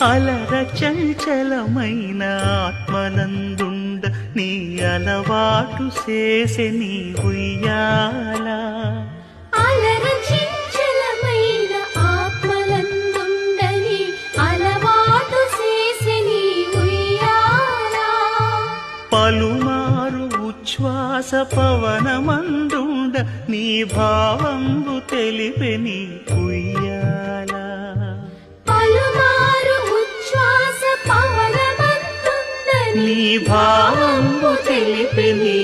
అలర చంచలమైన ఆత్మనందుండ నీ అలవాటు చేసే నీ ఉయ్యాల. అలర చంచలమైన ఆత్మనందుండ నీ అలవాటు చేసే నీ ఉయ్యాల. పలుమారు ఉచ్ఛ్వాస పవనమందుండ నీ భావంబు తెలిపే నీ ఉయ్యాల. పలుమారు ఉచ్ఛ్వాస పవనమందుండ నీ భావంబు తెలిపే నీ